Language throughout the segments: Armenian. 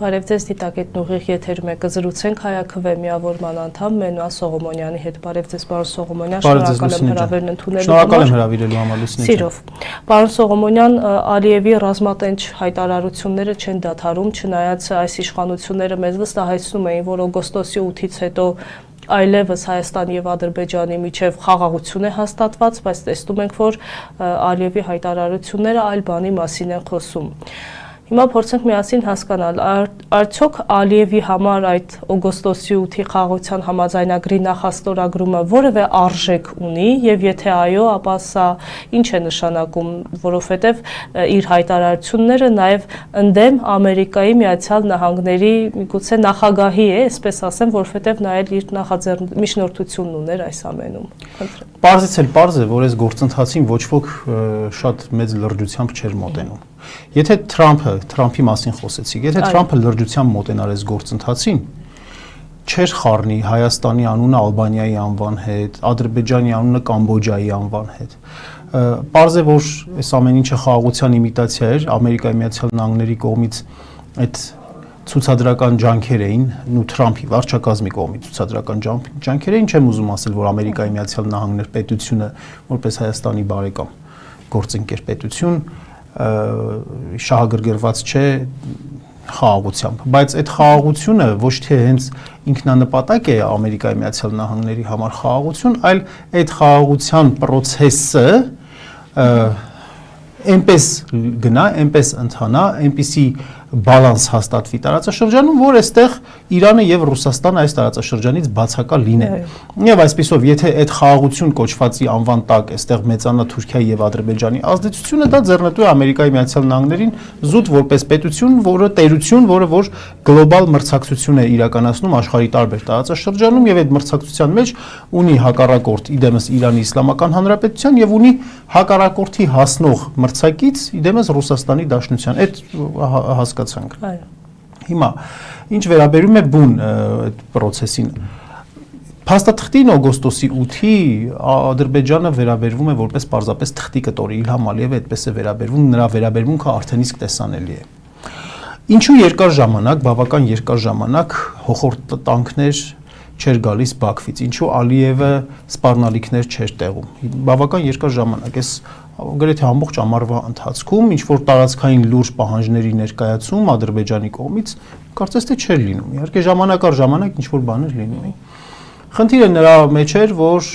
Բարև ձեզ, դիտակետն ուղիղ եթերում եք, զրուցենք Հայաքվե միավորման անդամ Մենուա Սողոմոնյանի հետ։ Բարև ձեզ, պարոն Սողոմոնյան, շնորհակալ եմ հրավերն ընդունելու համար։ Շնորհակալ եմ հրավիրելու համար, լուսինի։ Սիրով։ Պարոն Սողոմոնյան, Ալիևի ռազմատենչ հայտարարությունները չեն դադարում, չնայած այս իշխանությունները մեզ վստահեցնում էին, որ օգոստոսի 8-ից հետո այլևս Հայաստանի եւ Ադրբեջանի միջև խաղաղություն է հաստատված, բայց տեսնում ենք, որ Ալիևի հայտարարությունները այլ բանի մասին են խոսում։ Հիմա փորձենք միասին հասկանալ, արդյոք Ալիևի համար այդ օգոստոսի 8-ի խաղաղության համաձայնագրի նախաստորագրումը որևէ արժեք ունի եւ եթե այո, ապա սա ինչ է նշանակում, որովհետեւ իր հայտարարությունները նաեւ ընդդեմ Ամերիկայի Միացյալ Նահանգների միգուցե նախագահի է, այսպես ասեմ, որովհետեւ նա էլ իր միջնորդությունն ուներ այս ամենում։ Խնդրեմ։ Պարզից էլ պարզ է, որ այս գործընթացին ոչ ոք շատ մեծ լրջությամբ չէր մոտենում։ Եթե Թրամփի մասին խոսեցիք, եթե Թրամփը լրջությամբ մոտենար այս գործընթացին, չէր խառնի Հայաստանի անունը Ալբանիայի անվան հետ, Ադրբեջանի անունը Կամբոջայի անվան հետ։ Պարզ է, որ այս ամեն ինչը խաղաղության իմիտացիա էր, Ամերիկայի Միացյալ Նահանգների կողմից այդ ցուցադրական ջանքեր էին, ու Թրամփի վարչակազմի կողմից ցուցադրական ջանքեր էին, չեմ ուզում ասել, որ Ամերիկայի Միացյալ Նահանգներ պետությունը որպես Հայաստանի բարեկամ գործընկեր պետություն շահագրգռված չէ խաղաղությամբ, բայց այդ խաղաղությունը ոչ թե հենց ինքնանպատակ է Ամերիկայի Միացյալ Նահանգների համար խաղաղություն, այլ այդ խաղաղության process-ը այնպես գնա, այնպես ընթանա, այնպիսի բալանս հաստատվի տարածաշրջանում, որ այստեղ Իրանը եւ Ռուսաստանը այս տարածաշրջանից բացակա լինեն։ Եվ այսպիսով, եթե այդ խաղաղություն կոչվածի անվան տակ այստեղ մեծանա Թուրքիայի եւ Ադրբեջանի ազդեցությունը, դա ձեռնտու է Ամերիկայի Միացյալ Նահանգներին զուտ որպես պետություն, որը տերություն, որը որ գլոբալ մրցակցություն է իրականացնում աշխարհի տարբեր տարածաշրջանում եւ այդ մրցակցության մեջ ունի հակառակորդ իդեմս Իրանի Իսլամական Հանրապետության եւ ունի հակառակորդի հասնող մրցակից իդեմս Ռուսաստանի Դաշնության։ Այդ հասկացանք։ Հիմա ինչ վերաբերում է բուն այդ process-ին, փաստաթղթին օգոստոսի 8-ի Ադրբեջանը վերաբերվում է որպես պարզապես թղթի կտորի, Իլհամ Ալիևը այդպես է վերաբերվում, նրա վերաբերմունքը արդեն իսկ տեսանելի է։ Ինչու երկար ժամանակ, բավական երկար ժամանակ հոխորտ տանկներ չէր գալիս Բաքվից, ինչու Ալիևը սպառնալիքներ չէր տեղում։ Բավական երկար ժամանակ, այս գրեթե ամբողջ ամառվա ընթացքում ինչ որ տարածքային լուրջ պահանջների ներկայացում Ադրբեջանի կողմից կարծես թե չէր լինում։ Իհարկե ժամանակ առ ժամանակ ինչ որ բաներ լինում էին։ Խնդիրը նրա մեջ էր, որ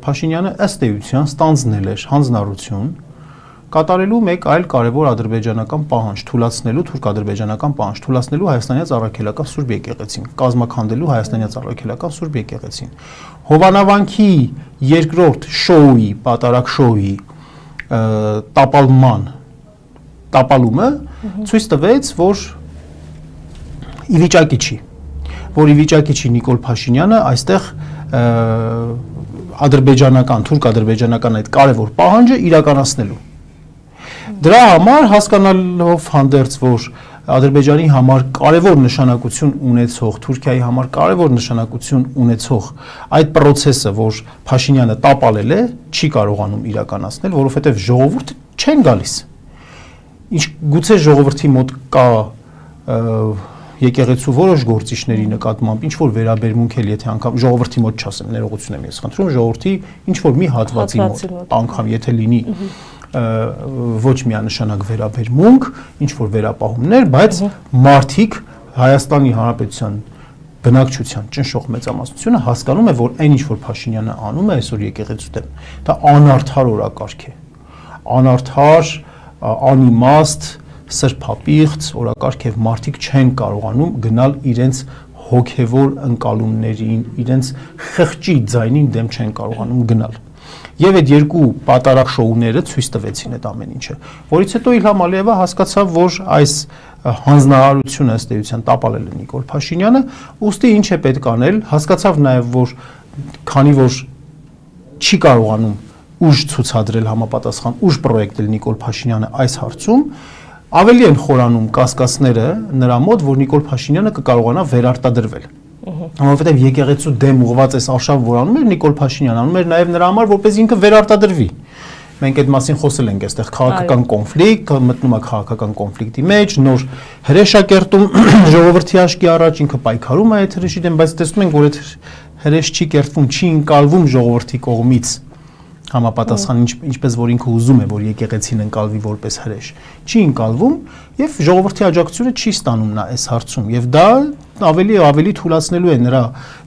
Փաշինյանը ըստ էության ստանձնել էր հանձնառություն կատարելու մեկ այլ կարևոր ադրբեջանական պահանջ, թույլատնելու թուրք-ադրբեջանական պահանջ, թույլատնելու Հայաստանյան Առաքելական Սուրբ Եկեղեցին, կազմաքանդելու Հայաստանյան Առաքելական Սուրբ Եկեղեցին։ Հովանավանքի երկրորդ շոուի, պատարակ շոուի տապալումը ցույց տվեց, որ ի վիճակի չի Նիկոլ Փաշինյանը այստեղ ադրբեջանական, թուրք-ադրբեջանական այդ կարևոր պահանջը իրականացնելու։ Դրա համար հասկանալով հանդերձ, որ Ադրբեջանի համար կարևոր նշանակություն ունեցող, Թուրքիայի համար կարևոր նշանակություն ունեցող այդ process-ը, որ Փաշինյանը տապալել է, չի կարողանում իրականացնել, որովհետև ժողովուրդը չեն գալիս։ Ինչ գուցե ժողովրդի մոտ կա եկեղեցու որոշ գործիչների նկատմամբ ինչ որ վերաբերմունք էլ եթե անգամ ժողովրդի մոտ չասեմ, ներողություն եմ ես խնդրում, ժողովրդի ինչ որ մի հատվածի մոտ անգամ եթե լինի ոչ միանշանակ վերաբերմունք, ինչ որ վերապահումներ, բայց մարդիկ Հայաստանի Հանրապետության բնակչության ճնշող մեծամասնությունը հասկանում է, որ այն ինչ որ Փաշինյանը անում է այսօր եկեղեցու դեմ, դա անարդար օրակարգ է։ Անարդար, անիմաստ, սրբապիղծ օրակարգ է, մարդիկ չեն կարողանում գնալ իրենց հոգևոր ընկալումներին, իրենց խղճի ձայնին դեմ չեն կարողանում գնալ։ Եվ այդ երկու պատարակ շոուները ցույց տվեցին այդ ամեն ինչը, որից հետո Իլհամ Ալիևը հասկացավ, որ այս հանձնարարությունը ըստ էության տապալել է Նիկոլ Փաշինյանը, ուստի ինչ է պետք անել, հասկացավ նաև, որ քանի որ չի կարողանում ուժ ցուցադրել համապատասխան ուժ պրոյեկտել Նիկոլ Փաշինյանը այս հարցում, ավելի են խորանում կասկածները նրա մոտ, որ Նիկոլ Փաշինյանը կկարողանա վերարտադրվել։ Որովհետև եկեղեցու դեմ ուղղված այս արշավ որ անում էր Նիկոլ Փաշինյանը, անում էր նաև նրա համար, որպես ինքը վերարտադրվի։ մենք այդ մասին խոսել ենք, այստեղ քաղաքական կոնֆլիկտ, մտնում է քաղաքական կոնֆլիկտի մեջ, նոր հրեշակերտում ժողովրդի աշկի առաջ ինքը պայքարում է այդ հրեշի դեմ, բայց տեսնում ենք, որ այդ հրեշ չի կերտվում, չի ընկալվում ժողովրդի կողմից համապատասխան ինչպես որ ինքը ուզում է, որ եկեղեցին ընկալվի որպես հրեշ, չի ընկալվում եւ ժողովրդի աջակցությունը չի ստանում նա այս հարցում եւ դա ավելի թուլացնելու է նրա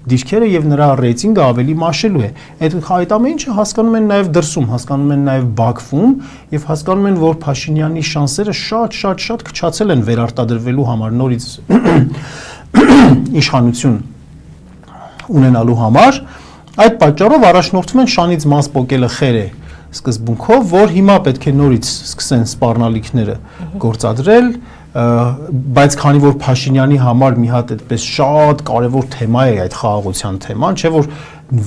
դիրքերը եւ նրա ռեյտինգը ավելի մաշելու է։ Այդ ամեն ինչը հասկանում են նաեւ դրսում, հասկանում են նաեւ Բաքվում եւ հասկանում են, որ Փաշինյանի շանսերը շատ քչացել են վերարտադրվելու համար նորից իշխանություն ունենալու համար։ Այդ պատճառով առաջնորդվում են շանից մաս պոկելը խեր է սկզբունքով, որ հիմա պետք է նորից սկսեն սպառնալիքները գործադրել, բայց քանի որ Փաշինյանի համար մի հատ այդպես շատ կարևոր թեմա է այդ խաղաղության թեման, չէ՞ որ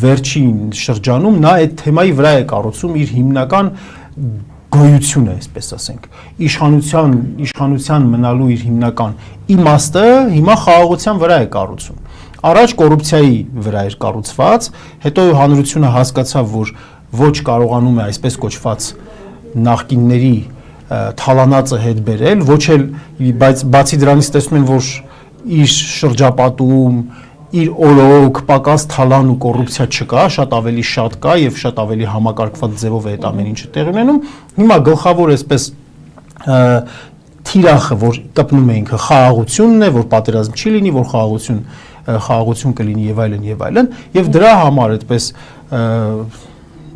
վերջին շրջանում նա այդ թեմայի վրա է կառուցում իր հիմնական գոյությունը, այսպես ասենք, իշխանության մնալու իր հիմնական իմաստը հիմա խաղաղության վրա է կառուցում։ Առաջ կոռուպցիայի վրա էր կառուցված, հետո հանրությունը հասկացավ, որ ոչ կարողանում է այսպես կոչված նախկինների թալանածը հետ բերել, ոչ էլ, բայց բացի դրանից տեսնում են, որ իր շրջապատում, իր օրոք, պակաս թալան ու կոռուպցիա չկա, շատ ավելի շատ կա եւ շատ ավելի համակարգված ձևով է այդ ամեն ինչը տեղի ունենում։ Հիմա գլխավոր այսպես թիրախը, որ կպնում է ինքը խաղաղությունն է, որ պատերազմ չի լինի, որ խաղաղություն կլինի եւ այլն, եւ դրա համար այդպես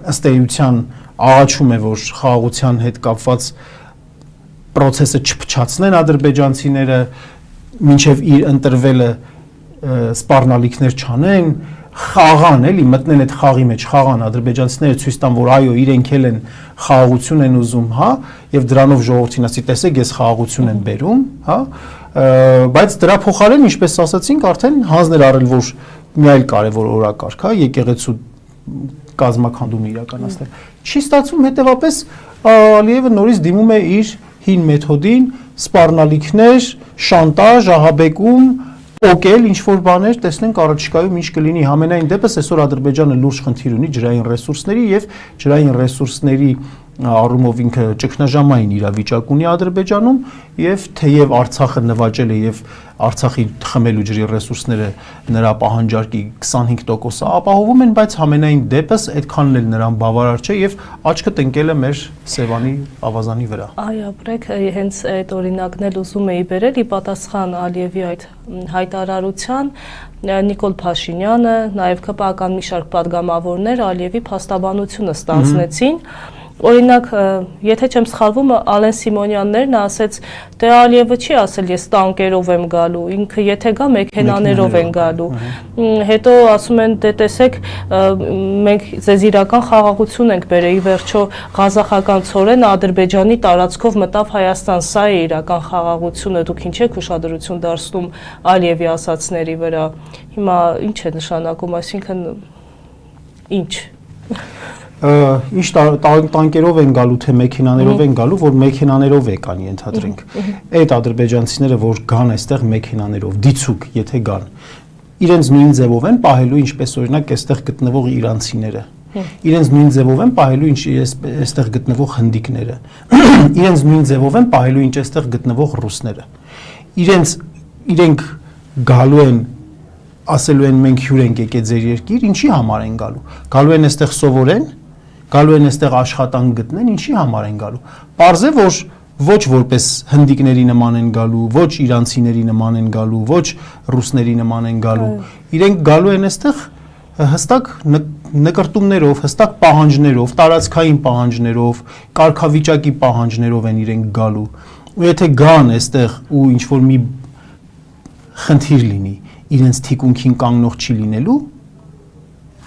ըստ էության աղաչում է, որ խաղաղության հետ կապված process-ը չփչացնեն ադրբեջանցիները, մինչեւ իր ընտրվելը սպառնալիքներ չանեն, խաղան էլի մտնեն այդ խաղի մեջ, խաղան ադրբեջանցիները ցույց տան, որ այո, իրենք էլ են խաղաղություն են ուզում, հա, եւ դրանով ժողովրդին ասի, տեսեք, ես խաղաղություն եմ բերում, հա, բայց դրա փոխարեն, ինչպես ասացինք, արդեն հանձներ առել, որ մի այլ կարևոր օրակարգ, հա, եկեղեցու կազմակերպումը իրականացնել։ Չի ստացվում, հետեւապես Ալիևը նորից դիմում է իր հին մեթոդին, սպառնալիքներ, շանտաժ, ահաբեկում, օկել ինչ-որ բաներ, տեսնենք առաջիկայում ինչ կլինի։ Համենայն դեպս այսօր Ադրբեջանը լուրջ խնդիր ունի ջրային ռեսուրսների եւ ջրային ռեսուրսների առումով ինքը ճգնաժամային իրավիճակ ունի Ադրբեջանում եւ թեև Արցախը նվաճել է եւ Արցախի խմելու ջրի ռեսուրսները նրա պահանջարկի 25%-ը ապահովում են, բայց համենայն դեպս այդքանն էլ նրան բավարար չէ եւ աչքը տնկել է մեր Սևանի ավազանի վրա։ Այո, ապրեք, հենց այդ օրինակն էլ ուզում էի բերել, ի պատասխան Ալիևի այդ հայտարարության Նիկոլ Փաշինյանը, նաեւ ԿՊԱ-կան մի շարք падգամավորներ Ալիևի փաստաբանությունը ստանձնեցին։ Օրինակ, եթե չեմ սխալվում, Ալեն Սիմոնյաններն ասեց, դե Ալիևը չի ասել ես տանկերով եմ գալու, ինքը եթե գա մեքենաներով են գալու։ Հետո ասում են, դե տեսեք, մենք ձեզ իրական խաղաղություն ենք բերել, ի վերջո ղազախական ցորեն Ադրբեջանի տարածքով մտավ Հայաստան, սա է իրական խաղաղությունը, դուք ինչ եք ուշադրություն դարձնում Ալիևի ասածների վրա։ Հիմա ինչ է նշանակում, այսինքն ինչ Ինչ տանկերով են գալու, թե մեքենաներով են գալու, որ մեքենաներով եկան ենթադրենք։ Այդ ադրբեջանցիները, որ գան այստեղ մեքենաներով, դիցուկ, եթե գան, իրենց նույն ձևով են պահելու, ինչպես օրինակ այստեղ գտնվող իրանցիները։ Իրենց նույն ձևով են պահելու, ինչ այստեղ գտնվող հնդիկները։ Իրենց նույն ձևով են պահելու, ինչ այստեղ գտնվող ռուսները։ Իրենք գալու են ասելու են մենք հյուր ենք եկել ձեր երկիր, ինչի համար են գալու։ Գալու են այստեղ սովորեն, գալու են այստեղ աշխատանք գտնեն, ինչի համար են գալու։ Պարզ է, որ ոչ որպես հնդիկների նման են գալու, ոչ իրանցիների նման են գալու, ոչ ռուսների նման են գալու։ Իրենք գալու են այստեղ հստակ նկրտումներով, հստակ պահանջներով, տարածքային պահանջներով, կարգավիճակի պահանջներով են իրենք գալու։ Ու եթե գան այստեղ ու ինչ որ մի խնդիր լինի, իրենց թիկունքին կանգնող չի լինելու,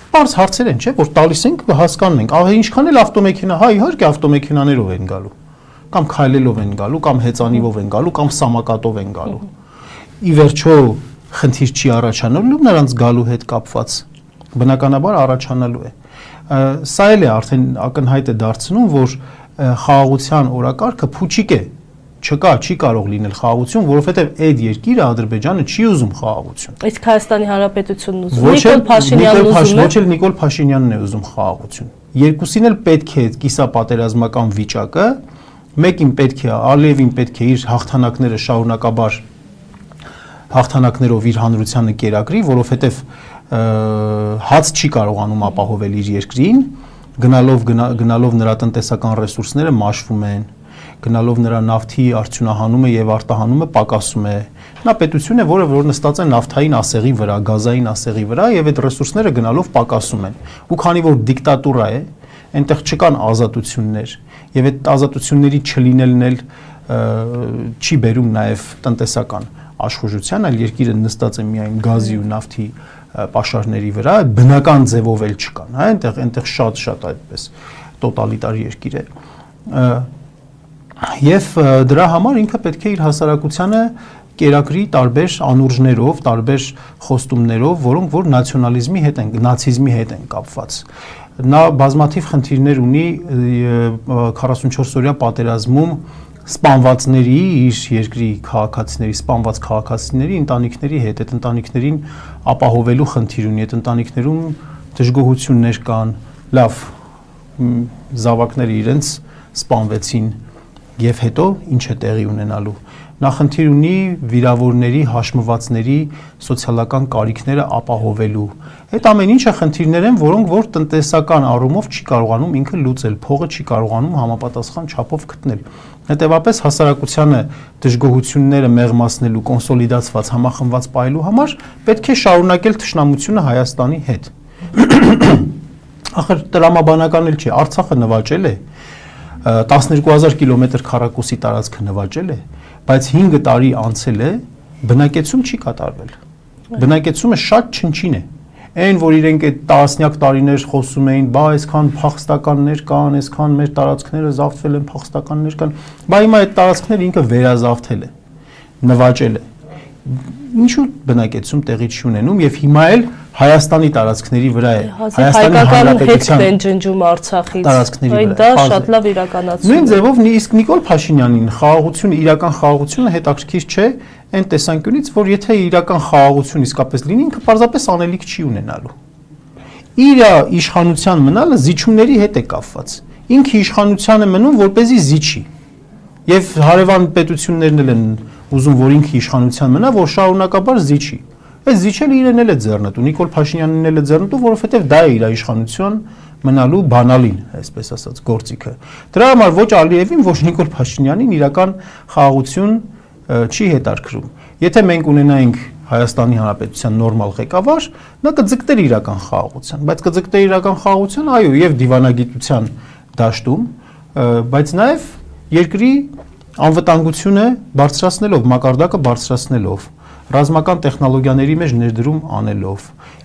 բարձ հարցեր են, չէ, որ տալիս ենք, հասկանում ենք, ինչքան էլ ավտոմեքենա, հա, իհարկե ավտոմեքենաներով են գալու, կամ քայլելով են գալու, կամ հեծանիվով են գալու, կամ սամակատով են գալու։ Ի վերջո խնդիր չի առաջանալու նրանց գալու հետ կապված, բնականաբար առաջանալու է։ Սա էլ է արդեն ակնհայտ է դարձնում, որ խաղաղության օրակարգը փուչիկ է, չկա, չի կարող լինել խաղաղություն, որովհետև այդ երկիրը Ադրբեջանը չի ուզում խաղաղություն։ Իսկ Հայաստանի Հանրապետությունն ուզում, Նիկոլ Փաշինյանն ուզում է։ Ոչ էլ Նիկոլ Փաշինյանն է ուզում խաղաղություն։ երկուսին էլ պետք է կիսապատերազմական վիճակը, մեկին պետք է Ալիևին պետք է իր հաղթանակները շարունակաբար հաղթանակներով իր հանրությանը կերակրի, որովհետև հաց չի կարողանում ապահովել իր երկրին, գնալով նրա տնտեսական ռեսուրսները մաշվում են, գնալով նրա նավթի արդյունահանումը եւ արտահանումը պակասում է։ Նա պետություն է, որը նստած է նավթային ասեղի վրա, գազային ասեղի վրա եւ այդ ռեսուրսները գնալով պակասում են։ Ու քանի որ դիկտատուրա է, այնտեղ չկան ազատություններ եւ այդ ազատությունների չլինելն էլ չի բերում նաեւ տնտեսական աշխուժության, այլ երկիրը նստած է միայն գազի ու նավթի պաշարների վրա, բնական ձևով էլ չկան, հա, այնտեղ շատ այդպես տոտալիտար երկիր է։ Եվ դրա համար ինքը պետք է իր հասարակությանը կերակրի տարբեր անուրջներով, տարբեր խոստումներով, որոնք որ նացիոնալիզմի հետ են, նացիզմի հետ են կապված։ Նա բազմաթիվ խնդիրներ ունի 44-օրյա պատերազմում սպանվածների, իր երկրի քաղաքացիների, սպանված քաղաքացիների ընտանիքների հետ, այդ ընտանիքներին ապահովելու խնդիր ունի, այդ ընտանիքներում դժգոհություններ կան, լավ, զավակները իրենց սպանվեցին եւ հետո ինչ է տեղի ունենալու։ Նա խնդիր ունի վիրավորների, հաշմվածների սոցիալական կարիքները ապահովելու։ Այդ ամեն ինչը խնդիրներ են, որոնք որ տնտեսական առումով չի կարողանում ինքը լուծել, փողը չի կարողանում համապատասխան չափով գտնել։ Հետևաբար հասարակությանը դժգոհությունները մեղմացնելու, կոնսոլիդացված, համախմբված պահելու համար պետք է շարունակել թշնամությունը Հայաստանի հետ։ Ախր տրամաբանական էլ չի, Արցախը նվաճել է, 12000 կիլոմետր քառակուսի տարածքը նվաճել է, բայց 5 տարի անցել է, բնակեցում չի կատարվել։ Բնակեցումը շատ չնչին է։ Այն, որ իրենք այդ տասնյակ տարիներ խոսում էին, բա այսքան փախստականներ կան, այսքան մեր տարածքները զավթվել են, փախստականներ կան, բա հիմա այդ տարածքները ինքը վերազավթել է, նվաճել է։ Ինչու բնակեցում տեղի չի ունենում եւ հիմա էլ Հայաստանի տարածքների վրա է, Հայաստանի Հանրապետության հետ ջնջում Արցախից, տարածքների վրա։ Դա շատ լավ իրականացում է։ Նույն ձևով իսկ Նիկոլ Փաշինյանին խաղաղությունը, իրական խաղաղությունը հետաքրքիր չէ այն տեսանկյունից, որ եթե իրական խաղաղություն իսկապես լինի, ինքը պարզապես անելիք չի ունենալու։ Իր իշխանության մնալը զիջումների հետ է կապված։ Ինքը իշխանության է մնում, որպեսզի զիջի։ Եվ հարևան պետություններն էլ են ուզում, որ ինքը իշխանության մնա, որ շարունակաբար զիջի։ Այս զիջելը իրեն էլ է ձեռնտու, Նիկոլ Փաշինյանին էլ է ձեռնտու, որովհետև դա է իր իշխանության մնալու բանալին, այսպես ասած, գործիքը։ Դրա համար ոչ Ալիևին, ոչ Նիկոլ Փաշինյանին իրական խաղաղություն չի հետաքրքրում։ Եթե մենք ունենայինք Հայաստանի Հանրապետության նորմալ ղեկավար, նա կձգտեր իրական խաղաղության, բայց կձգտեր իրական խաղաղության, այո, եւ դիվանագիտության դաշտում, բայց նաեւ երկրի անվտանգությունը բարձրացնելով, մակարդակը բարձրացնելով, ռազմական տեխնոլոգիաների մեջ ներդրում անելով,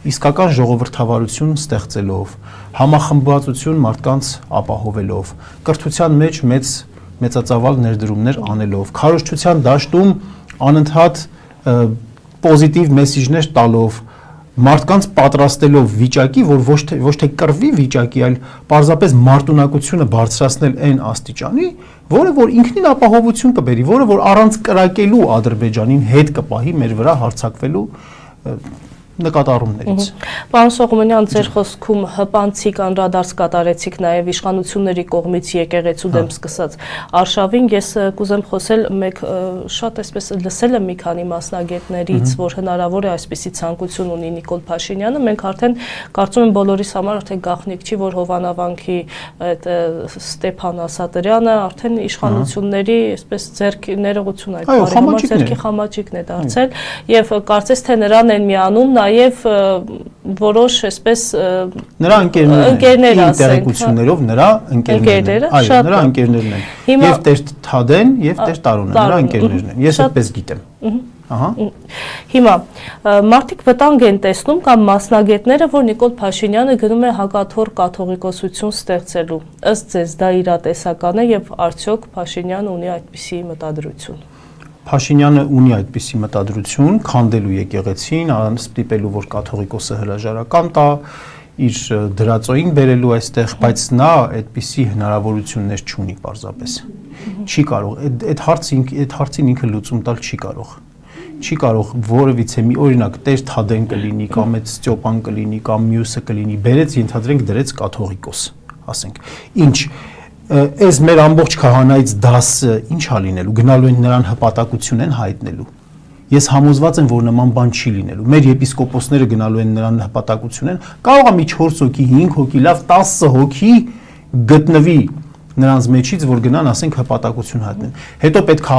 իսկական ժողովրդավարություն ստեղծելով, համախմբվածություն մարդկանց ապահովելով, կրթության մեջ մեծածավալ ներդրումներ անելով, քարոզչության դաշտում անընդհատ պոզիտիվ մեսիջներ տալով, մարդկանց պատրաստելով վիճակի, որ ոչ թե կռվի վիճակի, այլ պարզապես մարտունակությունը բարձրացնել այն աստիճանի, որը որ ինքնին ապահովություն կբերի, որը որ առանց կրակելու Ադրբեջանին հետ կպահի մեր վրա հարձակվելու նկատառումներից։ Պարոն Սողոմոնյան, ձեր խոսքում հպանցիկ անդրադարձ կատարեցիք նաև իշխանությունների կողմից եկեղեցու դեմ սկսած արշավին, ես կուզեմ խոսել մեկ շատ այսպես լսել եմ մի քանի մասնագետներից, որ հնարավոր է այսպիսի ցանկություն ունի Նիկոլ Փաշինյանը, մենք արդեն կարծում եմ բոլորիս համար արդեն գաղտնիք չի, որ Հովանավանքի այդ Ստեփան Ասատրյանը արդեն իշխանությունների այսպես ձեռքի ներողություն այդ բարի համար ձեռքի խամաճիկն է դարձել եւ կարծես թե նրան են միանում նաև որոշ այսպես նրա ընկերներ տեղեկություններով նրա ընկերներն են, այո, նրա ընկերներն են, եւ Տեր Թադեն եւ Տեր Տարոնը, նրա ընկերներն են, ես այդպես գիտեմ։ Ահա։ Հիմա մարդիկ վտանգ են տեսնում կամ մասնագետները, որ Նիկոլ Փաշինյանը գնում է հակաթոռ կաթողիկոսություն ստեղծելու։ Ըստ ձեզ դա իրատեսական է եւ արդյոք Փաշինյանը ունի այդպիսի մտադրություն։ Փաշինյանը ունի այդպիսի մտադրություն, քանդելու եկեղեցին, ստիպելու, որ կաթողիկոսը հրաժարական տա, իր դրածոյին բերելու այստեղ, բայց նա այդպիսի հնարավորություններ չունի պարզապես։ Չի կարող, այդ հարցին ինքը լուծում տալ չի կարող։ Չի կարող որևիցե մի օրինակ Տեր Թադեն կլինի, կամ այդ Ստյոպան կլինի, կամ մյուսը կլինի, բերեց ենթադրենք դրեց կաթողիկոս։ ասենք, ինչ այս մեր ամբողջ քահանայից դասը ինչ ա լինելու, գնալու են նրան հպատակություն են հայտնելու։ Ես համոզված եմ, որ նման բան չի լինելու։ Մեր եպիսկոպոսները գնալու են նրան հպատակություն են, կարող է մի 4 հոգի, 5 հոգի, լավ 10 հոգի գտնվի նրանց մեջից, որ գնան, ասենք, հպատակություն հայտնեն։ Հետո պետք է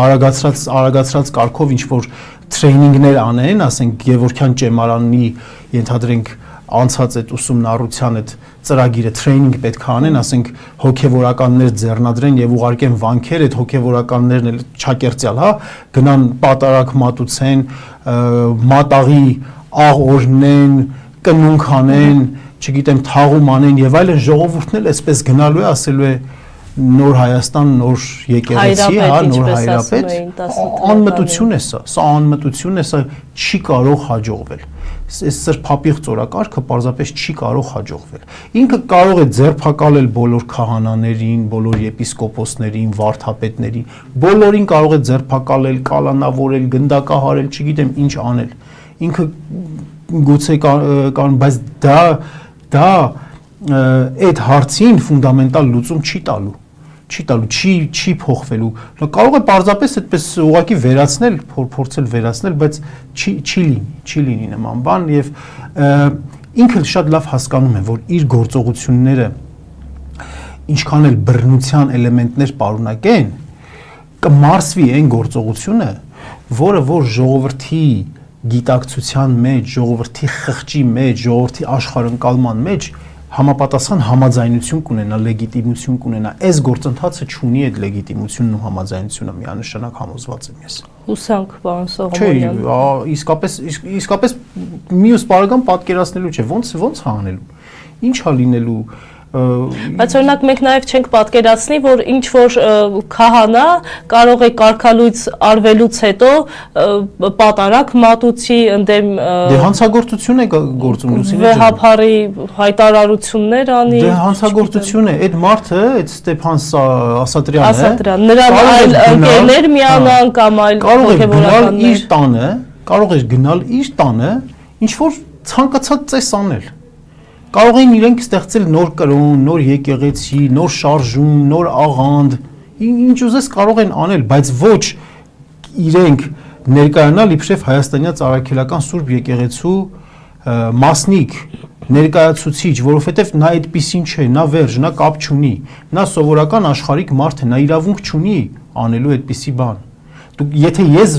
արագացրած կարգով ինչ որ տրեյնինգներ անեն, ասենք, Գևորգյան ճեմարանի ենթադրենք անցած այդ ուսումնառության այդ ծրագիրը տրեյնինգ պետք է անեն, ասենք, հոգևորականներ ձեռնադրեն եւ ուղարկեն վանքեր, այդ հոգևորականներն էլ չակերտյալ, հա, գնան պատարակ մատուցեն, մատաղի աղ օրնեն, կնունք անեն, չգիտեմ, թաղում անեն եւ այլն, ժողովուրդն էլ այսպես գնալու է, ասելու է նոր Հայաստան, նոր եկեղեցի, հա, նոր հայրապետ, անմտություն է սա անմտություն է, սա չի կարող հաջողվել։ Այս սրբապիղ ծորակարգը պարզապես չի կարող հաջողվել։ Ինքը կարող է ձերբակալել բոլոր քահանաներին, բոլոր եպիսկոպոսներին, վարդապետներին, բոլորին կարող է ձերբակալել, կալանավորել, գնդակահարել, չգիտեմ ինչ անել։ Ինքը գուցե կան, բայց դա այդ հարցին ֆունդամենտալ լուծում չի տալու, չի փոխվելու։ Կարող է պարզապես այդպես ուղղակի վերացնել, փորձել վերացնել, բայց չի լինի նման բան եւ ինքը շատ լավ հասկանում է, որ իր գործողությունները ինչքան էլ բռնության էլեմենտներ պարունակեն, կմարսվի այն գործողությունը, որը որ ժողովրդի գիտակցության մեջ, ժողովրդի խղճի մեջ, ժողովրդի աշխարհընկալման մեջ համապատասխան համաձայնություն կունենա, լեգիտիմություն կունենա։ Այս գործընթացը չունի այդ լեգիտիմությունն ու համաձայնությունը, միանշանակ համոզված եմ ես։ Հուսանք, պարոն Սողոմոնյան։ Չէ, իսկապես մյուս բարեկամ պատկերացնելու չէ, ոնց է անելու։ Ինչ է լինելու։ Բայց օրինակ մենք նաև չենք պատկերացնի, որ ինչ որ քահանա կարող է կարգալույց արվելուց հետո պատարակ մատուցի ընդդեմ Դե հանցագործություն է գործում Լուսինե ջան։ Վեհափարի հայտարարություններ անի։ Դե հանցագործություն է, այդ մարդը, այդ Ստեփան Ասատրյանը, նրան այլ ընկերներ միանան կամ այլ հոգևորականներ։ Կարող է գնալ իր տանը, ինչ որ ցանկացած ծես անել։ Կարող են իրենք ստեղծել նոր կրոն, նոր եկեղեցի, նոր շարժում, նոր աղանդ, ինչ ուզես կարող են անել, բայց ոչ իրենք ներկայանալ իբրև հայաստանյաց առաքելական Սուրբ եկեղեցու մասնիկ, ներկայացուցիչ, որովհետև նա այդպիսին չէ, նա վերջ, նա կապ չունի, նա սովորական աշխարհիկ մարդ է, նա իրավունք չունի անելու այդպիսի բան։ Եթե ես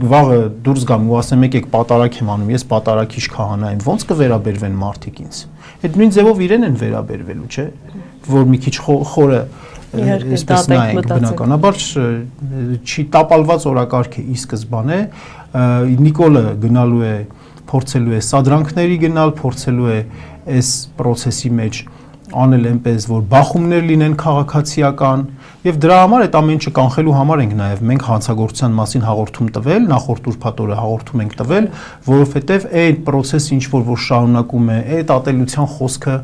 վաղը դուրս գամ ու ասեմ եկեք պատարակ եմ անում, ես պատարակիչ քահանա եմ, ոնց կվերաբերվեն մարդիկ ինձ։ Այդ նույն ձևով իրեն են վերաբերվելու, չէ՞, որ մի քիչ խորը այսպես նայենք, բնականաբար չի տապալված օրակարգ է ի սկզբանե, Նիկոլը գնալու է, փորձելու է սադրանքների գնալ, փորձելու է այս process-ի մեջ անել այնպես, որ բախումներ լինեն քաղաքացիական եւ դրա համար այդ ամեն ինչը կանխելու համար ենք նաեւ մենք հանցագործության մասին հաղորդում տվել, նախորդ ուրբաթ օրը հաղորդում ենք տվել, որովհետեւ այդ process-ը ինչ որ շարունակում է, այդ ատելության խոսքը,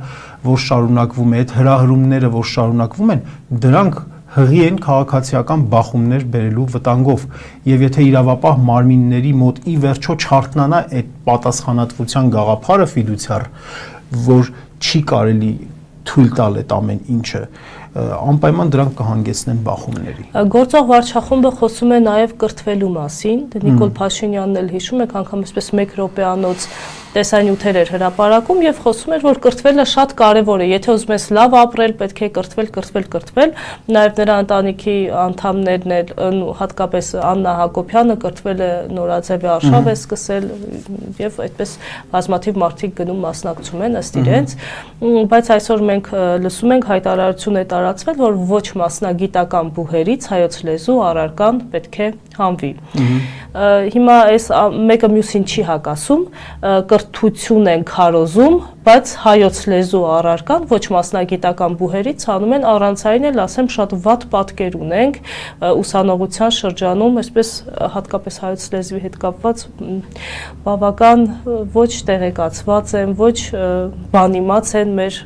որ շարունակվում է, այդ հրահրումները, որ շարունակվում են, դրանք հղի են քաղաքացիական բախումներ բերելու վտանգով եւ եթե իրավապահ մարմինների մոտ ի վերջո չարտնանա այդ պատասխանատվության գաղափարը ֆիդուցիար, որ չի կարելի թույլ տալ այդ ամեն ինչը անպայման դրանք կհանգեցնեն բախումների։ Գործող վարչախումբը խոսում է նաև կրթվելու մասին, Նիկոլ Փաշինյանն էլ հիշում եք, անգամ այսպես 1 րոպեանոց տեսանյութեր էր հրապարակում եւ խոսում էր, որ կրթվելը շատ կարեւոր է, եթե ուզում ես լավ ապրել, պետք է կրթվել, նաև նրա ընտանիքի անդամներն էլ, հատկապես Աննա Հակոբյանը կրթվել է Նորաձևի արշավ է սկսել եւ այդպես բազմաթիվ մարդիկ գնում մասնակցում են ըստ իրենց, բայց այսօր մենք լսում ենք հայտարարություն է տարածվել, որ ոչ մասնագիտական բուհերից հայոց լեզու առարկան պետք է հանվի։ Հիմա այս մեկը մյուսին չի հակասում, կրթություն են քարոզում, բայց հայոց լեզու առարկան ոչ մասնագիտական բուհերից հանում են առանցային էլ ասեմ շատ վատ պատկեր ունենք ուսանողության շրջանում, այսպես հատկապես հայոց լեզվի հետ կապված բավական ոչ տեղեկացված են, ոչ բանիմաց են մեր,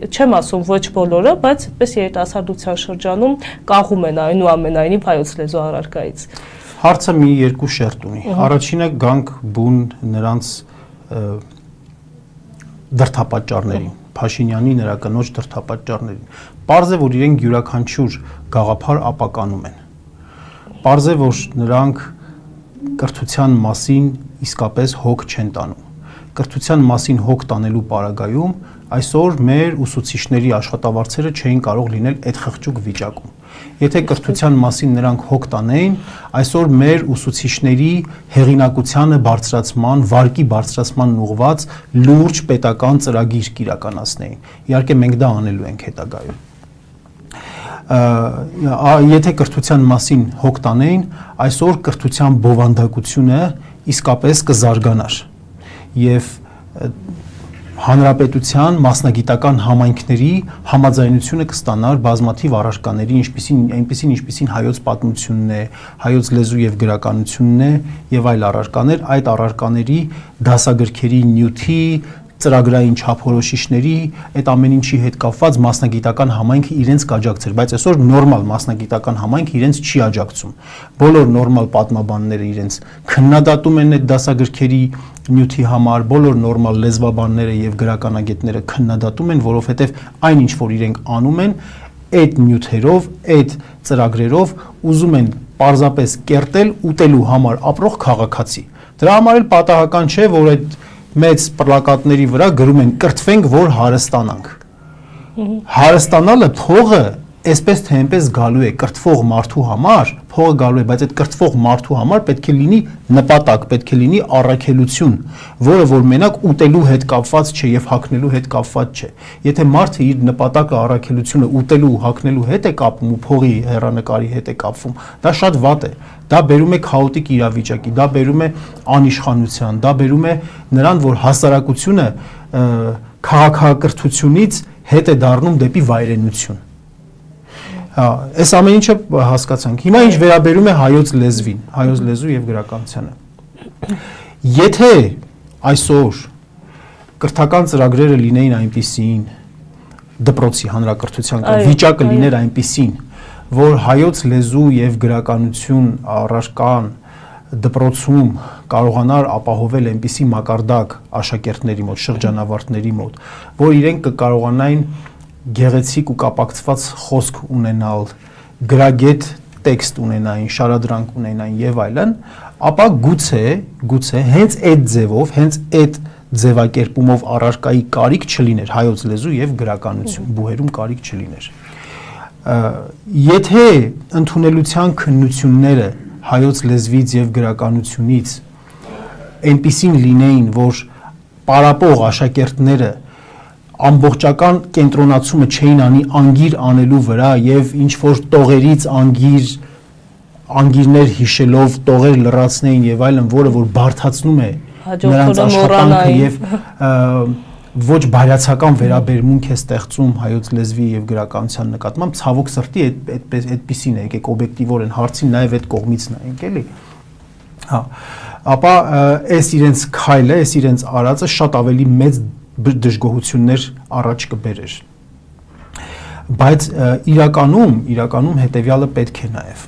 չեմ ասում ոչ բոլորը, բայց այդպես երիտասարդության շրջանում կաղում են այնուամենայնիվ հայոց լեզու առարկայից։ Հարցը մի երկու շերտ ունի։ Առաջինը գանք բուն նրանց դրդապատճառներին, Փաշինյանի նրա կնոջ դրդապատճառներին։ Պարզ է, որ իրենք յուրաքանչյուր գաղափար ապականում են։ Պարզ է, որ նրանք կրթության մասին իսկապես հոգ չեն տանում։ Կրթության մասին հոգ տանելու պարագայում այսօր մեր ուսուցիչների աշխատավարձերը չէին կարող լինել այդ խղճուկ վիճակում։ Եթե կրթության մասին նրանք հոգ տանեին, այսօր մեր ուսուցիչների հեղինակությանը բարձրացման, վարկի բարձրացման ուղղված լուրջ պետական ծրագիր կիրականացնեին։ Իհարկե մենք դա անելու ենք հետագայում։ Եթե կրթության մասին հոգ տանեին, այսօր կրթության բովանդակությունը իսկապես կզարգանար եւ հանրապետության մասնագիտական համայնքների համաձայնությունը կստանար բազմաթիվ առարկաների, ինչպիսին հայոց պատմությունն է, հայոց լեզու եւ գրականությունն է եւ այլ առարկաներ, այդ առարկաների դասագրքերի նյութի, ծրագրային չափորոշիչների, այդ ամեն ինչի հետ կապված մասնագիտական համայնքը իրենց կաջակցեր, բայց այսօր նորմալ մասնագիտական համայնքը իրենց չի աջակցում։ Բոլոր նորմալ պատմաբանները իրենց քննադատում են այդ դասագրքերի նյութի համար, բոլոր նորմալ լեզվաբանները եւ գրականագետները քննադատում են, որովհետեւ այն ինչ որ իրենք անում են, այդ նյութերով, այդ ծրագրերով ուզում են պարզապես կերտել ուտելու համար ապրող քաղաքացի։ Դրա համար էլ պատահական չէ, որ այդ մեծ պլակատների վրա գրում են կրթվենք, որ հարստանանք։ Հարստանալը փողը այսպես թե այնպես գալու է կրթվող մարդու համար, փողը գալու է, բայց այդ կրթվող մարդու համար պետք է լինի նպատակ, պետք է լինի առաքելություն, որը որ մենակ ուտելու հետ կապված չէ եւ հագնելու հետ կապված չէ։ Եթե մարդը իր նպատակը, առաքելությունը ուտելու ու հագնելու հետ է կապում ու փողի հեռանկարի հետ է կապվում, դա շատ վատ է։ Դա բերում է քաոտիկ իրավիճակի, դա բերում է անիշխանության, դա բերում է նրան, որ հասարակությունը քաղաքակրթությունից հետ է դառնում դեպի վայրենություն։ Այս ամեն ինչը հասկացանք։ Հիմա ինչ վերաբերում է հայոց լեզվին, հայոց լեզու եւ գրականությանը։ Եթե այսօր կրթական ծրագրերը լինեին այնպիսին, դպրոցի հանրակրթության վիճակը լիներ այնպիսին, որ հայոց լեզու եւ գրականություն առարկան դպրոցում կարողանար ապահովել այնպիսի մակարդակ աշակերտների մոտ, շրջանավարտների մոտ, որ իրենք կկարողանային գեղեցիկ ու կապակցված խոսք ունենալ, գրագետ տեքստ ունենային, շարադրանք ունենային եւ այլն, ապա գուցե հենց այդ ձևով, հենց այդ ձևակերպումով առարկայի կարիք չլիներ հայոց լեզու եւ գրականություն, բուհերում կարիք չլիներ։ Եթե ընդունելության քննությունները հայոց լեզվից եւ գրականությունից այնպիսին լինեին, որ պարապող աշակերտները ամբողջական կենտրոնացումը չէին անի անգիր անելու վրա եւ ինչ որ տողերից անգիրներ հիշելով տողեր լրացնեին եւ այլն, որը որ բարթացնում է նրանց աշխատանքը եւ ոչ բարյացակամ վերաբերմունք է ստեղծում հայոց լեզվի եւ գրականության նկատմամբ, ցավոք սրտի այդպեսին է, եկեք օբյեկտիվորեն հարցին նաեւ այդ կողմից նայենք, էլի։ Հա, ապա այս իրենց քայլը, այս իրենց արածը շատ ավելի մեծ դժգոհություններ առաջ կբերեր։ Բայց իրականում հետեւյալը պետք է նաեւ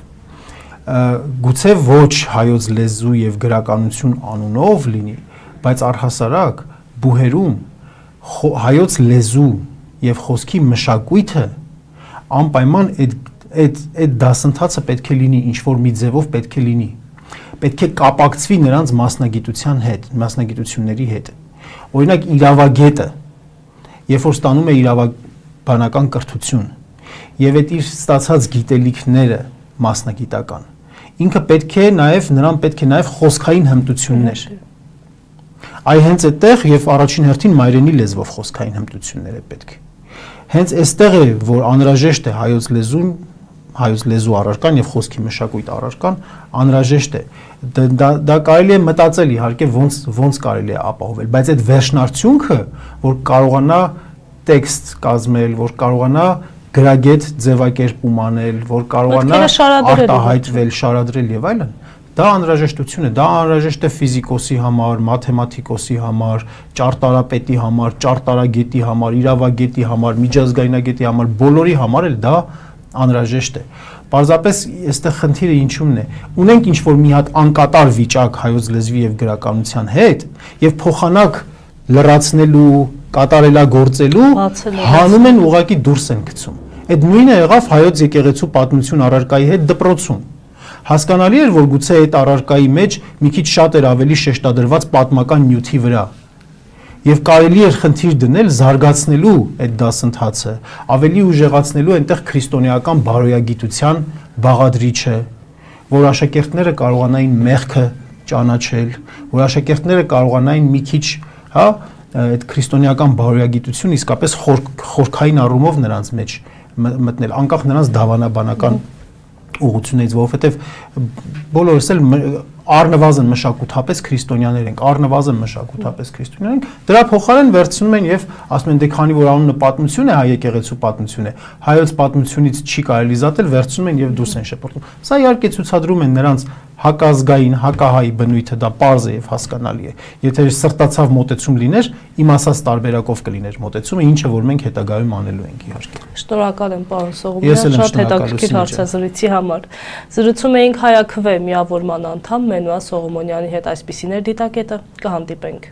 գուցե ոչ հայոց լեզու եւ գրականություն անունով լինի, բայց առհասարակ բուհերում հայոց լեզու եւ խոսքի մշակույթը անպայման այդ դասընթացը պետք է լինի, ինչ որ մի ձևով պետք է լինի։ Պետք է կապակցվի նրանց մասնագիտության հետ, մասնագիտությունների հետ։ Օրինակ իրավագետը, երբ որ ստանում է իրավաբանական կրթություն եւ այդ իր ստացած գիտելիքները մասնագիտական, ինքը նրան պետք է նաեւ խոսքային հմտություններ։ Այ հենց այդտեղ եւ առաջին հերթին մայրենի լեզվով խոսքային հմտություններ է պետք։ Հենց այստեղ է, որ անհրաժեշտ է հայոց լեզուն, հայոց լեզու առարկան եւ խոսքի մշակույթ առարկան անհրաժեշտ է։ Դա կարելի է մտածել իհարկե ոնց կարելի է ապահովել, բայց այդ վերջնարդյունքը, որ կարողանա տեքստ կազմել, որ կարողանա գրագետ ձևակերպում անել, որ կարողանա արտահայտվել, շարադրել եւ այլն, դա անհրաժեշտություն է, դա անհրաժեշտ է ֆիզիկոսի համար, մաթեմատիկոսի համար, ճարտարապետի համար, ճարտարագետի համար, իրավագետի համար, միջազգայնագետի համար, բոլորի համար էլ դա անհրաժեշտ է։ Պարզապես այստեղ խնդիրը ինչումն է։ Ունենք ինչ-որ մի հատ անկատար վիճակ հայոց լեզվի եւ գրականության հետ եւ փոխանակ լրացնելու, կատարելագործելու Բացելով, հանում են ուղակի դուրս են գցում։ Այդ նույնը եղավ հայոց եկեղեցու պատմություն առարկայի հետ դպրոցում։ Հասկանալի էր, որ գուցե այդ առարկայի մեջ մի քիչ շատ էր ավելի շեշտադրված պատմական նյութի վրա։ Եվ կարելի էր խնդիր դնել զարգացնելու այդ դասընթացը, ավելի ուժեղացնելու այնտեղ քրիստոնեական բարոյագիտության բաղադրիչը, որ աշակերտները կարողանային մեղքը ճանաչել, որ աշակերտները կարողանային մի քիչ, հա, այդ քրիստոնեական բարոյագիտությունը իսկապես խորքային առումով նրանց մեջ մտնել, անկախ նրանց դավանաբանական ուղղությունից, որովհետև բոլորս էլ առնվազն մշակութապես քրիստոնյաներ ենք, առնվազն մշակութապես քրիստոնյաներ ենք, դրա փոխարեն վերցնում են եւ ասում են դե քանի որ անունը պատմություն է, հայ եկեղեցու պատմություն է, հայոց պատմությունից չի կարելի զատել, վերցնում են եւ դուրս են շպրտում։ Սա իհարկե ցուցադրում են նրանց հակազգային, հակահայ բնույթը, դա պարզ է եւ հասկանալի է։ Եթե սրտացավ մոտեցում լիներ, իմ ասած տարբերակով կլիներ մոտեցումը, ինչը որ մենք հետագայում անելու ենք իհարկե։ Շնորհակալ եմ, պարոն Սողոմոնյան, շատ հետաքրքիր հարցազրույցի համար։ Զրուցում էինք Հայաքվե միավորման անդամ Մենուա Սողոմոնյանի հետ, այսպիսին էր դիտակետը, կհանդիպենք։